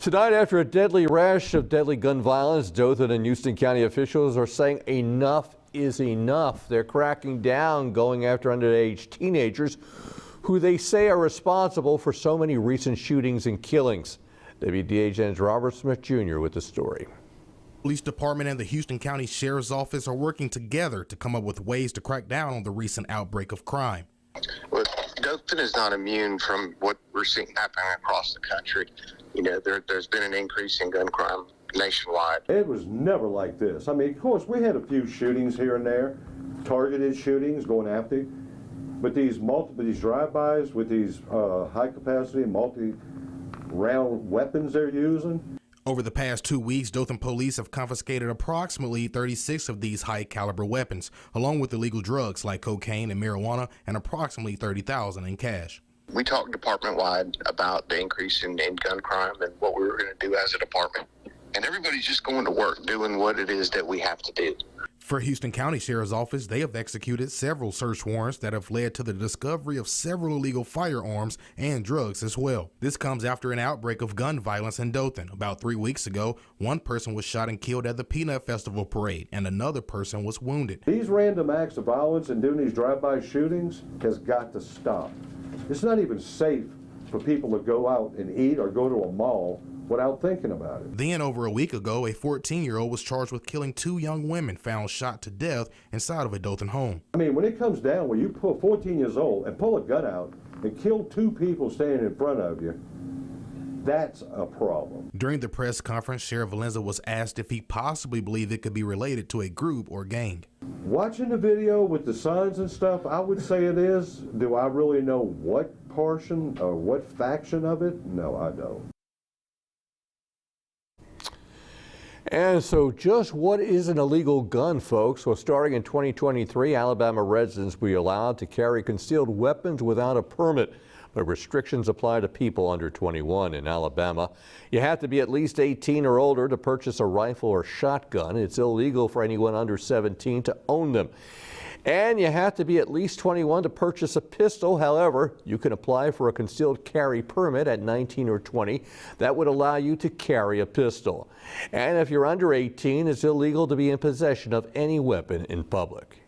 Tonight, after a deadly rash of deadly gun violence, Dothan and Houston County officials are saying enough is enough. They're cracking down, going after underage teenagers who they say are responsible for so many recent shootings and killings. WDHN's Robert Smith Jr. with the story. Police Department and the Houston County Sheriff's Office are working together to come up with ways to crack down on the recent outbreak of crime. Well, Dothan is not immune from what we're seeing happening across the country. You know, there's been an increase in gun crime nationwide. It was never like this. I mean, of course, we had a few shootings here and there, targeted shootings going after you, but these drive-bys with these high-capacity, multi-round weapons they're using. Over the past 2 weeks, Dothan police have confiscated approximately 36 of these high-caliber weapons, along with illegal drugs like cocaine and marijuana, and approximately $30,000 in cash. We talked department-wide about the increase in gun crime and what we were going to do as a department. And everybody's just going to work doing what it is that we have to do. For Houston County Sheriff's Office, they have executed several search warrants that have led to the discovery of several illegal firearms and drugs as well. This comes after an outbreak of gun violence in Dothan. About 3 weeks ago, one person was shot and killed at the Peanut Festival parade, and another person was wounded. These random acts of violence and doing these drive-by shootings has got to stop. It's not even safe for people to go out and eat or go to a mall without thinking about it. Then, over a week ago, a 14-year-old was charged with killing 2 young women found shot to death inside of a Dothan home. I mean, when it comes down where you pull 14 years old and pull a gun out and kill 2 people standing in front of you, that's a problem. During the press conference, Sheriff Valenza was asked if he possibly believed it could be related to a group or gang. Watching the video with the signs and stuff, I would say it is. Do I really know what portion or what faction of it? No, I don't. And so just what is an illegal gun, folks? Well, starting in 2023, Alabama residents will be allowed to carry concealed weapons without a permit, but restrictions apply to people under 21 in Alabama. You have to be at least 18 or older to purchase a rifle or shotgun. It's illegal for anyone under 17 to own them. And you have to be at least 21 to purchase a pistol. However, you can apply for a concealed carry permit at 19 or 20. That would allow you to carry a pistol. And if you're under 18, it's illegal to be in possession of any weapon in public.